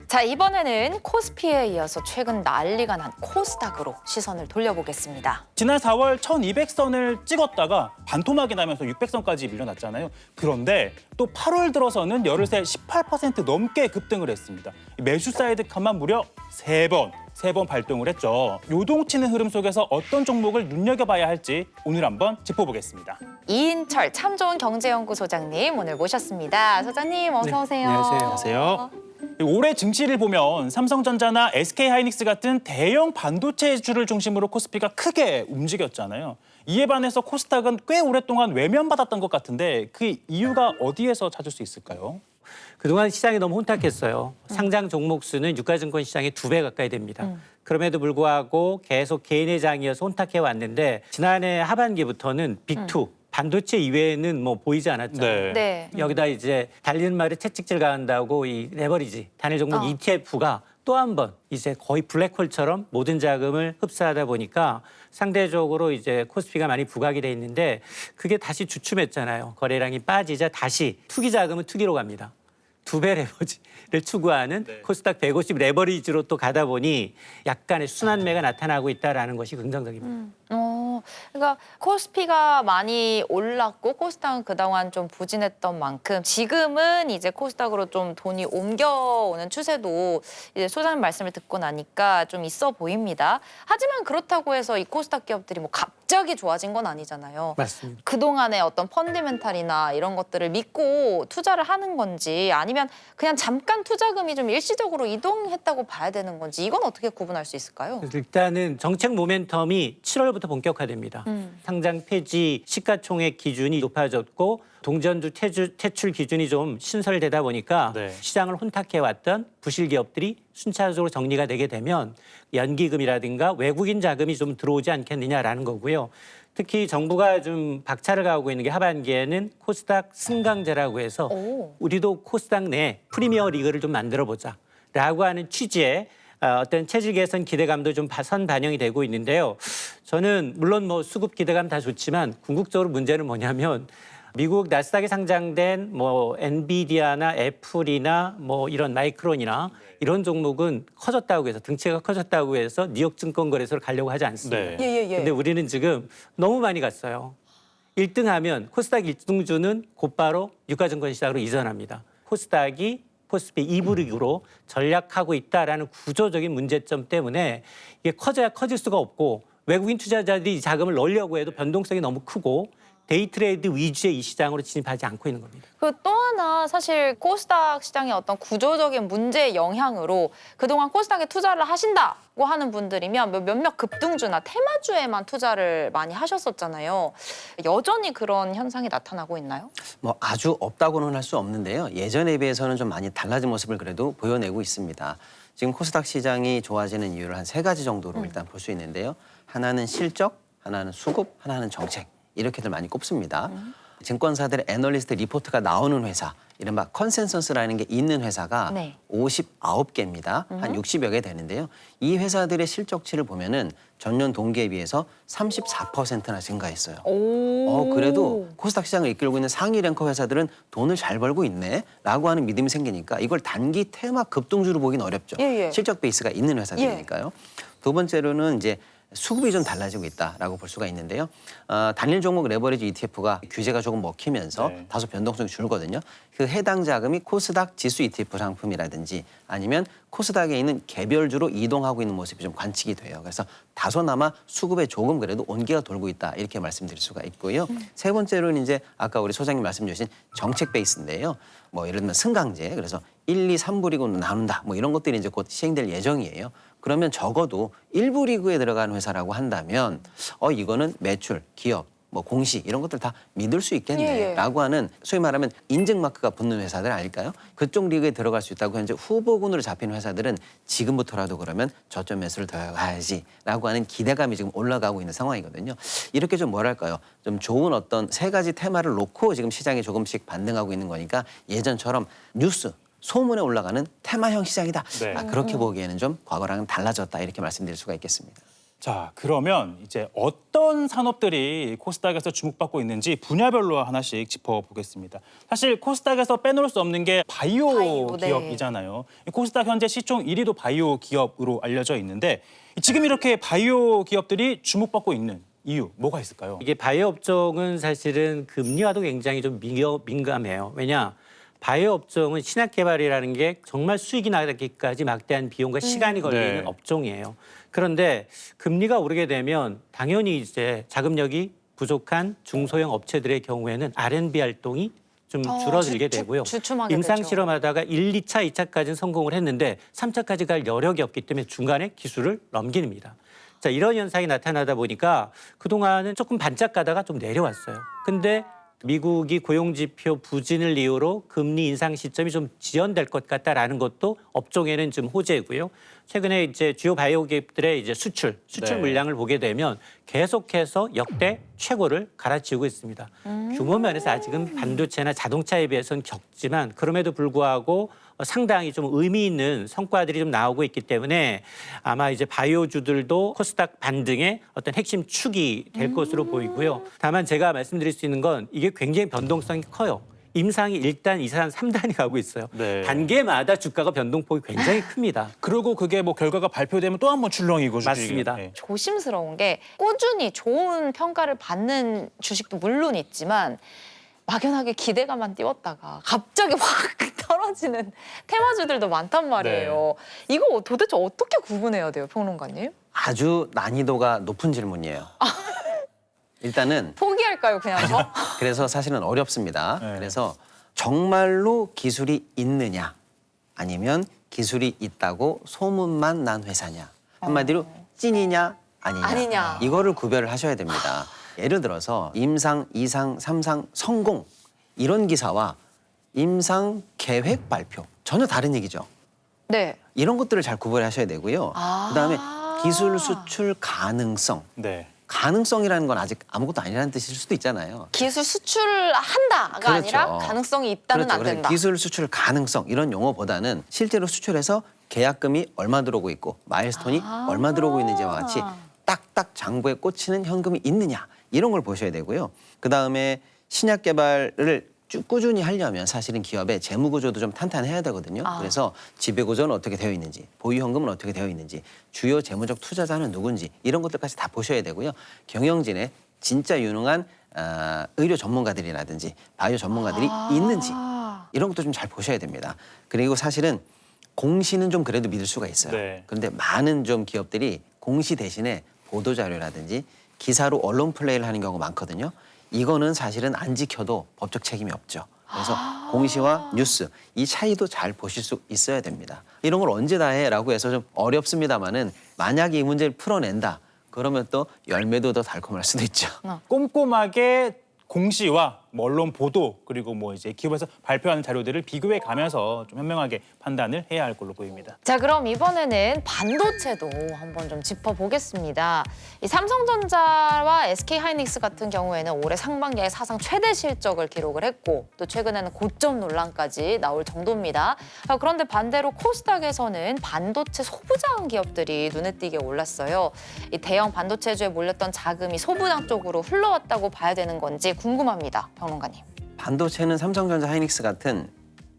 자, 이번에는 코스피에 이어서 최근 난리가 난 코스닥으로 시선을 돌려보겠습니다. 지난 4월 1200선을 찍었다가 반토막이 나면서 600선까지 밀려났잖아요. 그런데 또 8월 들어서는 열흘새 18% 넘게 급등을 했습니다. 매수 사이드 칸만 무려 3번 발동을 했죠. 요동치는 흐름 속에서 어떤 종목을 눈여겨봐야 할지 오늘 한번 짚어보겠습니다. 이인철 참 좋은 경제연구소장님 오늘 모셨습니다. 소장님 어서 오세요. 안녕하세요. 올해 증시를 보면 삼성전자나 SK하이닉스 같은 대형 반도체주를 중심으로 코스피가 크게 움직였잖아요. 이에 반해서 코스닥은 꽤 오랫동안 외면받았던 것 같은데 그 이유가 어디에서 찾을 수 있을까요? 그동안 시장이 너무 혼탁했어요. 상장 종목 수는 유가증권 시장의 2배 가까이 됩니다. 그럼에도 불구하고 계속 개인의 장이어서 혼탁해 왔는데 지난해 하반기부터는 빅2, 반도체 이외에는 뭐 보이지 않았잖아요. 네. 여기다 이제 달리는 말에 채찍질 가한다고 이 레버리지, 단일 종목 ETF가 또 한 번 이제 거의 블랙홀처럼 모든 자금을 흡수하다 보니까 상대적으로 이제 코스피가 많이 부각이 돼 있는데 그게 다시 주춤했잖아요. 거래량이 빠지자 다시 투기 자금은 투기로 갑니다. 2배 레버리지를 추구하는 코스닥 150 레버리지로 또 가다 보니 약간의 순환매가 나타나고 있다는 것이 긍정적입니다. 그러니까 코스피가 많이 올랐고 코스닥은 그동안 좀 부진했던 만큼 지금은 이제 코스닥으로 좀 돈이 옮겨오는 추세도 이제 소장님 말씀을 듣고 나니까 좀 있어 보입니다. 하지만 그렇다고 해서 이 코스닥 기업들이 뭐 갑자기 좋아진 건 아니잖아요. 맞습니다. 그동안의 어떤 펀디멘탈이나 이런 것들을 믿고 투자를 하는 건지 아니면 그냥 잠깐 투자금이 좀 일시적으로 이동했다고 봐야 되는 건지 이건 어떻게 구분할 수 있을까요? 일단은 정책 모멘텀이 7월부터 본격화됩니다. 상장 폐지 시가총액 기준이 높아졌고 동전주 퇴출 기준이 좀 신설되다 보니까 시장을 혼탁해왔던 부실 기업들이 순차적으로 정리가 되게 되면 연기금이라든가 외국인 자금이 좀 들어오지 않겠느냐라는 거고요. 특히 정부가 좀 박차를 가하고 있는 게 하반기에는 코스닥 승강제라고 해서 우리도 코스닥 내 프리미어 리그를 좀 만들어보자라고 하는 취지의 어떤 체질 개선 기대감도 좀 반영이 되고 있는데요. 저는 물론 뭐 수급 기대감 다 좋지만 궁극적으로 문제는 뭐냐면 미국 나스닥에 상장된 뭐 엔비디아나 애플이나 뭐 이런 마이크론이나 이런 종목은 커졌다고 해서 등치가 커졌다고 해서 뉴욕 증권거래소를 가려고 하지 않습니다. 근데 우리는 지금 너무 많이 갔어요. 1등하면 코스닥 1등주는 곧바로 유가증권 시장으로 이전합니다. 코스닥이 코스피 2부 리그로 전략하고 있다라는 구조적인 문제점 때문에 이게 커져야 커질 수가 없고 외국인 투자자들이 자금을 넣으려고 해도 변동성이 너무 크고 데이트레이드 위주의 이 시장으로 진입하지 않고 있는 겁니다. 그 또 하나 사실 코스닥 시장의 어떤 구조적인 문제의 영향으로 그동안 코스닥에 투자를 하신다고 하는 분들이면 몇몇 급등주나 테마주에만 투자를 많이 하셨었잖아요. 여전히 그런 현상이 나타나고 있나요? 뭐 아주 없다고는 할 수 없는데요. 예전에 비해서는 좀 많이 달라진 모습을 그래도 보여내고 있습니다. 지금 코스닥 시장이 좋아지는 이유를 한 3가지 정도로 일단 볼 수 있는데요. 하나는 실적, 하나는 수급, 하나는 정책. 이렇게들 많이 꼽습니다. 증권사들의 애널리스트 리포트가 나오는 회사, 이른바 컨센서스라는 게 있는 회사가 59개입니다. 한 60여 개 되는데요. 이 회사들의 실적치를 보면은 전년 동기에 비해서 34%나 증가했어요. 그래도 코스닥 시장을 이끌고 있는 상위 랭커 회사들은 돈을 잘 벌고 있네라고 하는 믿음이 생기니까 이걸 단기 테마 급등주로 보기는 어렵죠. 실적 베이스가 있는 회사들이니까요. 두 번째로는 이제 수급이 좀 달라지고 있다라고 볼 수가 있는데요. 단일 종목 레버리지 ETF가 규제가 조금 먹히면서 다소 변동성이 줄거든요. 그 해당 자금이 코스닥 지수 ETF 상품이라든지 아니면 코스닥에 있는 개별주로 이동하고 있는 모습이 좀 관측이 돼요. 그래서 다소나마 수급에 조금 그래도 온기가 돌고 있다 이렇게 말씀드릴 수가 있고요. 세 번째로는 이제 아까 우리 소장님 말씀 주신 정책 베이스인데요. 뭐 예를 들면 승강제, 그래서 1, 2, 3부 리그로 나눈다 뭐 이런 것들이 이제 곧 시행될 예정이에요. 그러면 적어도 1부 리그에 들어가는 회사라고 한다면 이거는 매출, 기업, 뭐 공시 이런 것들 다 믿을 수 있겠네라고 하는 소위 말하면 인증 마크가 붙는 회사들 아닐까요? 그쪽 리그에 들어갈 수 있다고 현재 후보군으로 잡힌 회사들은 지금부터라도 그러면 저점 매수를 더 가야지라고 하는 기대감이 지금 올라가고 있는 상황이거든요. 이렇게 좀 뭐랄까요? 좀 좋은 어떤 3가지 테마를 놓고 지금 시장이 조금씩 반등하고 있는 거니까 예전처럼 뉴스 소문에 올라가는 테마형 시장이다. 그렇게 보기에는 좀 과거랑은 달라졌다 이렇게 말씀드릴 수가 있겠습니다. 자, 그러면 이제 어떤 산업들이 코스닥에서 주목받고 있는지 분야별로 하나씩 짚어보겠습니다. 사실 코스닥에서 빼놓을 수 없는 게 바이오 네. 기업이잖아요. 코스닥 현재 시총 1위도 바이오 기업으로 알려져 있는데 지금 이렇게 바이오 기업들이 주목받고 있는 이유 뭐가 있을까요? 이게 바이오 업종은 사실은 금리와도 굉장히 좀 민감해요. 왜냐? 바이오 업종은 신약 개발이라는 게 정말 수익이 나기까지 막대한 비용과 시간이 걸리는 네. 업종이에요. 그런데 금리가 오르게 되면 당연히 이제 자금력이 부족한 중소형 업체들의 경우에는 R&D 활동이 좀 줄어들게 되고요. 주춤하게 임상 되죠. 실험하다가 1, 2차, 2차까지는 성공을 했는데 3차까지 갈 여력이 없기 때문에 중간에 기술을 넘깁니다. 자, 이런 현상이 나타나다 보니까 그동안은 조금 반짝 가다가 좀 내려왔어요. 근데 미국이 고용지표 부진을 이유로 금리 인상 시점이 좀 지연될 것 같다라는 것도 업종에는 좀 호재고요. 최근에 이제 주요 바이오 기업들의 이제 수출 네. 물량을 보게 되면 계속해서 역대 최고를 갈아치우고 있습니다. 규모 면에서 아직은 반도체나 자동차에 비해서는 적지만 그럼에도 불구하고 상당히 좀 의미 있는 성과들이 좀 나오고 있기 때문에 아마 이제 바이오주들도 코스닥 반등의 어떤 핵심 축이 될 것으로 보이고요. 다만 제가 말씀드릴 수 있는 건 이게 굉장히 변동성이 커요. 임상이 1단, 2단, 3단이 가고 있어요. 네. 단계마다 주가가 변동폭이 굉장히 큽니다. 그리고 그게 뭐 결과가 발표되면 또 한 번 출렁이고 맞습니다. 네. 조심스러운 게 꾸준히 좋은 평가를 받는 주식도 물론 있지만 막연하게 기대감만 띄웠다가 갑자기 확 떨어지는 테마주들도 많단 말이에요. 이거 도대체 어떻게 구분해야 돼요, 평론가님? 아주 난이도가 높은 질문이에요. 일단은 포기할까요, 그냥 저? 그래서 사실은 어렵습니다. 네. 그래서 정말로 기술이 있느냐 아니면 기술이 있다고 소문만 난 회사냐. 한마디로 찐이냐 아니냐. 이거를 구별을 하셔야 됩니다. 예를 들어서 임상, 2상, 3상 성공 이런 기사와 임상 계획 발표 전혀 다른 얘기죠. 네. 이런 것들을 잘 구별하셔야 되고요. 그다음에 기술 수출 가능성. 네. 가능성이라는 건 아직 아무것도 아니라는 뜻일 수도 있잖아요. 기술 수출한다가 그렇죠. 아니라 가능성이 있다는 안 그래서 된다. 기술 수출 가능성 이런 용어보다는 실제로 수출해서 계약금이 얼마 들어오고 있고 마일스톤이 얼마 들어오고 있는지와 같이 딱딱 장부에 꽂히는 현금이 있느냐 이런 걸 보셔야 되고요. 그다음에 신약 개발을 쭉 꾸준히 하려면 사실은 기업의 재무 구조도 좀 탄탄해야 되거든요. 그래서 지배 구조는 어떻게 되어 있는지, 보유 현금은 어떻게 되어 있는지, 주요 재무적 투자자는 누군지 이런 것들까지 다 보셔야 되고요. 경영진에 진짜 유능한 의료 전문가들이라든지 바이오 전문가들이 있는지 이런 것도 좀 잘 보셔야 됩니다. 그리고 사실은 공시는 좀 그래도 믿을 수가 있어요. 네. 그런데 많은 좀 기업들이 공시 대신에 보도 자료라든지 기사로 언론 플레이를 하는 경우가 많거든요. 이거는 사실은 안 지켜도 법적 책임이 없죠. 그래서 공시와 뉴스 이 차이도 잘 보실 수 있어야 됩니다. 이런 걸 언제 다 해라고 해서 좀 어렵습니다만은 만약에 이 문제를 풀어낸다 그러면 또 열매도 더 달콤할 수도 있죠. 꼼꼼하게 공시와 뭐 언론 보도 그리고 뭐 이제 기업에서 발표하는 자료들을 비교해 가면서 좀 현명하게 판단을 해야 할 걸로 보입니다. 자, 그럼 이번에는 반도체도 한번 좀 짚어보겠습니다. 이 삼성전자와 SK하이닉스 같은 경우에는 올해 상반기에 사상 최대 실적을 기록을 했고 또 최근에는 고점 논란까지 나올 정도입니다. 그런데 반대로 코스닥에서는 반도체 소부장 기업들이 눈에 띄게 올랐어요. 이 대형 반도체주에 몰렸던 자금이 소부장 쪽으로 흘러왔다고 봐야 되는 건지 궁금합니다, 평론가님. 반도체는 삼성전자, 하이닉스 같은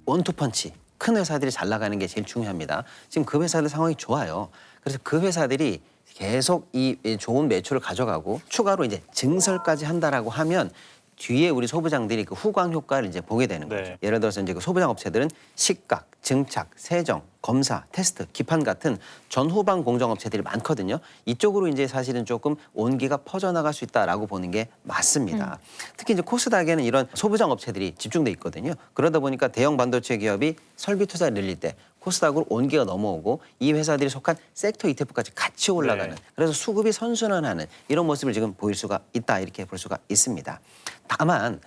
원투펀치 큰 회사들이 잘 나가는 게 제일 중요합니다. 지금 그 회사들 상황이 좋아요. 그래서 그 회사들이 계속 이 좋은 매출을 가져가고 추가로 이제 증설까지 한다라고 하면 뒤에 우리 소부장들이 그 후광 효과를 이제 보게 되는 거죠. 네. 예를 들어서 이제 그 소부장 업체들은 식각, 증착, 세정, 검사, 테스트, 기판 같은 전후방 공정 업체들이 많거든요. 이쪽으로 이제 사실은 조금 온기가 퍼져나갈 수 있다라고 보는 게 맞습니다. 특히 이제 코스닥에는 이런 소부장 업체들이 집중돼 있거든요. 그러다 보니까 대형 반도체 기업이 설비 투자를 늘릴 때 코스닥으로 온기가 넘어오고 이 회사들이 속한 섹터 ETF까지 같이 올라가는 그래서 수급이 선순환하는 이런 모습을 지금 보일 수가 있다 이렇게 볼 수가 있습니다. 다만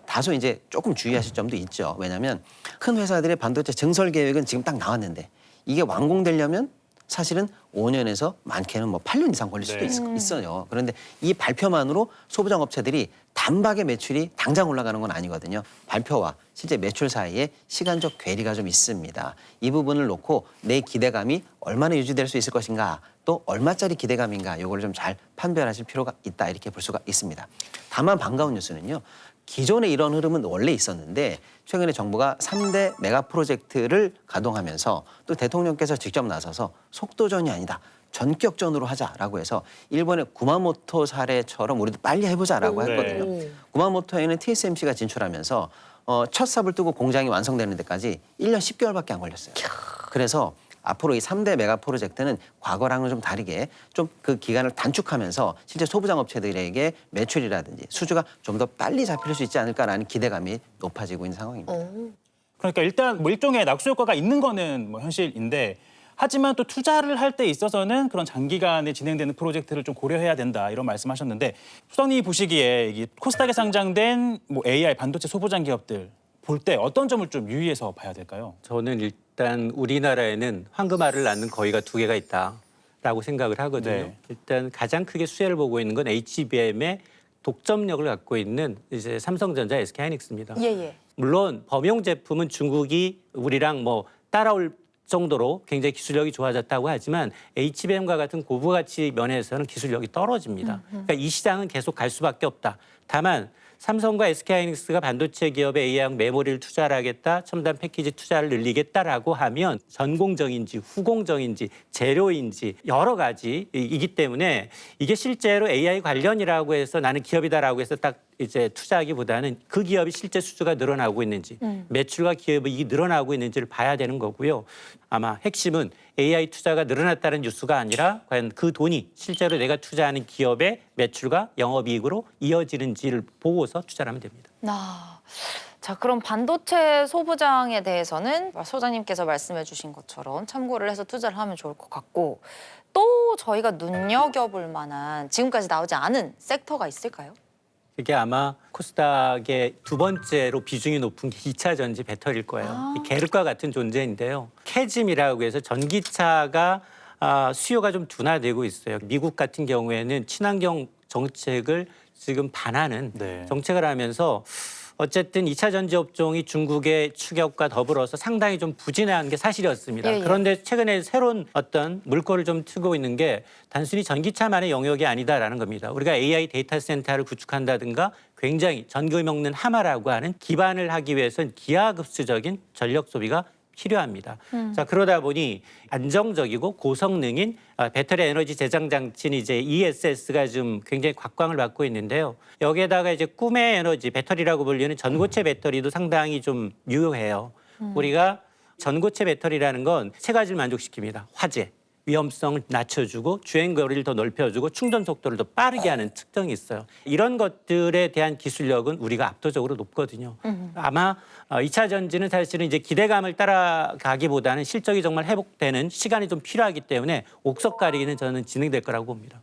다소 이제 조금 주의하실 점도 있죠. 왜냐하면 큰 회사들의 반도체 증설 계획은 지금 딱 나왔는데 이게 완공되려면 사실은 5년에서 많게는 뭐 8년 이상 걸릴 수도 있어요. 그런데 이 발표만으로 소부장업체들이 단박에 매출이 당장 올라가는 건 아니거든요. 발표와 실제 매출 사이에 시간적 괴리가 좀 있습니다. 이 부분을 놓고 내 기대감이 얼마나 유지될 수 있을 것인가, 또 얼마짜리 기대감인가, 이걸 좀 잘 판별하실 필요가 있다, 이렇게 볼 수가 있습니다. 다만 반가운 뉴스는요. 기존에 이런 흐름은 원래 있었는데 최근에 정부가 3대 메가 프로젝트를 가동하면서 또 대통령께서 직접 나서서 속도전이 아니다, 전격전으로 하자라고 해서 일본의 구마모토 사례처럼 우리도 빨리 해보자라고 했거든요. 구마모토에는 TSMC가 진출하면서 첫 삽을 뜨고 공장이 완성되는 데까지 1년 10개월밖에 안 걸렸어요. 그래서 앞으로 이 3대 메가 프로젝트는 과거랑은 좀 다르게 좀 그 기간을 단축하면서 실제 소부장 업체들에게 매출이라든지 수주가 좀 더 빨리 잡힐 수 있지 않을까라는 기대감이 높아지고 있는 상황입니다. 그러니까 일단 뭐 일종의 낙수 효과가 있는 거는 뭐 현실인데, 하지만 또 투자를 할 때 있어서는 그런 장기간에 진행되는 프로젝트를 좀 고려해야 된다, 이런 말씀하셨는데, 소장님이 보시기에 이 코스닥에 상장된 뭐 AI 반도체 소부장 기업들 볼 때 어떤 점을 좀 유의해서 봐야 될까요? 저는 일단 우리나라에는 황금알을 낳는 거위가 2개가 있다라고 생각을 하거든요. 네. 일단 가장 크게 수혜를 보고 있는 건 HBM의 독점력을 갖고 있는 이제 삼성전자, SK하이닉스입니다. 예. 물론 범용 제품은 중국이 우리랑 뭐 따라올 정도로 굉장히 기술력이 좋아졌다고 하지만 HBM과 같은 고부가치 면에서는 기술력이 떨어집니다. 그러니까 이 시장은 계속 갈 수밖에 없다. 다만 삼성과 SK하이닉스가 반도체 기업에 AI형 메모리를 투자를 하겠다, 첨단 패키지 투자를 늘리겠다라고 하면 전공정인지 후공정인지 재료인지 여러 가지이기 때문에 이게 실제로 AI 관련이라고 해서 나는 기업이다라고 해서 딱 이제 투자하기보다는 그 기업이 실제 수주가 늘어나고 있는지, 매출과 기업의 이익이 늘어나고 있는지를 봐야 되는 거고요. 아마 핵심은 AI 투자가 늘어났다는 뉴스가 아니라 과연 그 돈이 실제로 내가 투자하는 기업의 매출과 영업이익으로 이어지는지를 보고서 투자를 하면 됩니다. 자, 그럼 반도체 소부장에 대해서는 소장님께서 말씀해 주신 것처럼 참고를 해서 투자를 하면 좋을 것 같고, 또 저희가 눈여겨볼 만한 지금까지 나오지 않은 섹터가 있을까요? 그게 아마 코스닥의 2번째로 비중이 높은 게 2차 전지 배터리일 거예요. 이 계륵과 같은 존재인데요. 캐즘이라고 해서 전기차가 수요가 좀 둔화되고 있어요. 미국 같은 경우에는 친환경 정책을 지금 반하는 정책을 하면서 어쨌든 2차 전지 업종이 중국의 추격과 더불어서 상당히 좀 부진한 게 사실이었습니다. 그런데 최근에 새로운 어떤 물꼬를 좀 트고 있는 게 단순히 전기차만의 영역이 아니다라는 겁니다. 우리가 AI 데이터 센터를 구축한다든가 굉장히 전기 먹는 하마라고 하는 기반을 하기 위해서는 기하급수적인 전력 소비가 필요합니다. 자, 그러다 보니 안정적이고 고성능인 배터리 에너지 저장 장치인 이제 ESS가 좀 굉장히 곽광을 받고 있는데요. 여기에다가 이제 꿈의 에너지 배터리라고 불리는 전고체 배터리도 상당히 좀 유효해요. 우리가 전고체 배터리라는 건 3가지를 만족시킵니다. 화재, 위험성을 낮춰주고 주행거리를 더 넓혀주고 충전 속도를 더 빠르게 하는 특징이 있어요. 이런 것들에 대한 기술력은 우리가 압도적으로 높거든요. 아마 2차 전지는 사실은 이제 기대감을 따라가기보다는 실적이 정말 회복되는 시간이 좀 필요하기 때문에 옥석 가리기는 저는 진행될 거라고 봅니다.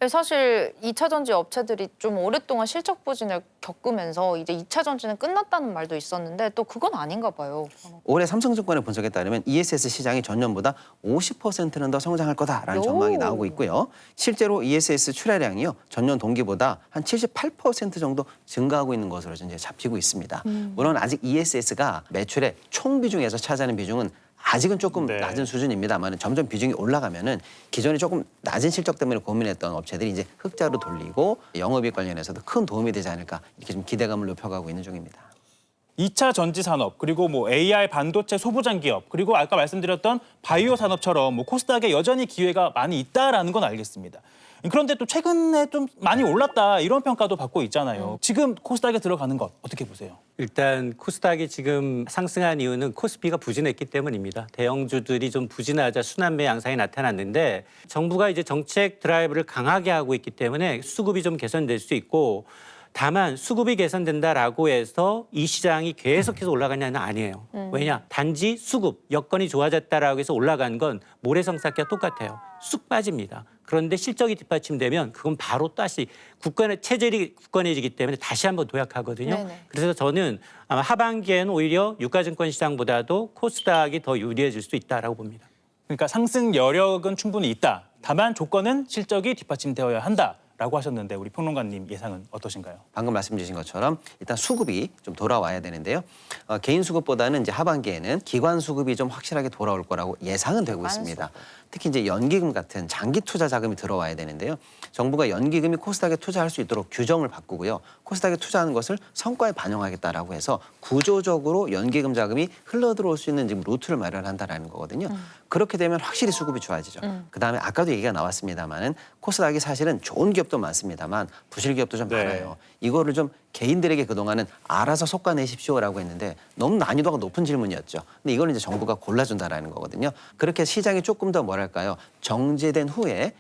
사실 2차 전지 업체들이 좀 오랫동안 실적 부진을 겪으면서 이제 2차 전지는 끝났다는 말도 있었는데 또 그건 아닌가 봐요. 올해 삼성증권의 분석에 따르면 ESS 시장이 전년보다 50%는 더 성장할 거다라는 전망이 나오고 있고요. 실제로 ESS 출하량이요, 전년 동기보다 한 78% 정도 증가하고 있는 것으로 이제 잡히고 있습니다. 물론 아직 ESS가 매출의 총 비중에서 차지하는 비중은 아직은 조금 낮은 수준입니다만 점점 비중이 올라가면은 기존에 조금 낮은 실적 때문에 고민했던 업체들이 이제 흑자로 돌리고 영업이익 관련해서도 큰 도움이 되지 않을까, 이렇게 좀 기대감을 높여가고 있는 중입니다. 2차 전지 산업, 그리고 뭐 AI 반도체 소부장 기업, 그리고 아까 말씀드렸던 바이오 산업처럼 뭐 코스닥에 여전히 기회가 많이 있다라는 건 알겠습니다. 그런데 또 최근에 좀 많이 올랐다, 이런 평가도 받고 있잖아요. 지금 코스닥에 들어가는 것 어떻게 보세요? 일단 코스닥이 지금 상승한 이유는 코스피가 부진했기 때문입니다. 대형주들이 좀 부진하자 순환매 양상이 나타났는데 정부가 이제 정책 드라이브를 강하게 하고 있기 때문에 수급이 좀 개선될 수 있고, 다만 수급이 개선된다라고 해서 이 시장이 계속해서 올라가냐는 아니에요. 왜냐? 단지 수급, 여건이 좋아졌다라고 해서 올라간 건 모래성 쌓기와 똑같아요. 쑥 빠집니다. 그런데 실적이 뒷받침되면 그건 바로 다시 체질이 굳건해지기 때문에 다시 한번 도약하거든요. 네네. 그래서 저는 아마 하반기에는 오히려 유가증권 시장보다도 코스닥이 더 유리해질 수 있다라고 봅니다. 그러니까 상승 여력은 충분히 있다. 다만 조건은 실적이 뒷받침되어야 한다라고 하셨는데 우리 평론가님 예상은 어떠신가요? 방금 말씀 주신 것처럼 일단 수급이 좀 돌아와야 되는데요. 개인 수급보다는 이제 하반기에는 기관 수급이 좀 확실하게 돌아올 거라고 예상은 되고 있습니다. 특히 이제 연기금 같은 장기 투자 자금이 들어와야 되는데요. 정부가 연기금이 코스닥에 투자할 수 있도록 규정을 바꾸고요. 코스닥에 투자하는 것을 성과에 반영하겠다라고 해서 구조적으로 연기금 자금이 흘러들어올 수 있는 지금 루트를 마련한다라는 거거든요. 그렇게 되면 확실히 수급이 좋아지죠. 그다음에 아까도 얘기가 나왔습니다마는 코스닥이 사실은 좋은 기업도 많습니다만 부실 기업도 좀 네. 많아요. 이거를 좀 개인들에게 그동안은 알아서 솎아내십시오라고 했는데 너무 난이도가 높은 질문이었죠. 근데 이걸 이제 정부가 골라준다라는 거거든요. 그렇게 시장이 조금 더 뭐랄까요 정제된 후에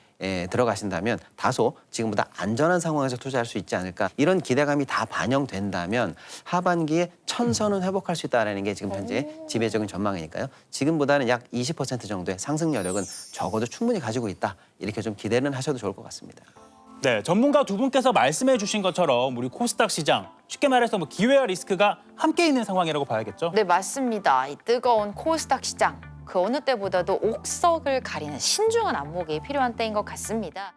들어가신다면 다소 지금보다 안전한 상황에서 투자할 수 있지 않을까 이런 기대감이 다 반영된다면 하반기에 천선은 회복할 수 있다는 게 지금 현재 지배적인 전망이니까요. 지금보다는 약 20% 정도의 상승 여력은 적어도 충분히 가지고 있다. 이렇게 좀 기대는 하셔도 좋을 것 같습니다. 네, 전문가 두 분께서 말씀해 주신 것처럼 우리 코스닥 시장 쉽게 말해서 뭐 기회와 리스크가 함께 있는 상황이라고 봐야겠죠? 네, 맞습니다. 이 뜨거운 코스닥 시장 그 어느 때보다도 옥석을 가리는 신중한 안목이 필요한 때인 것 같습니다.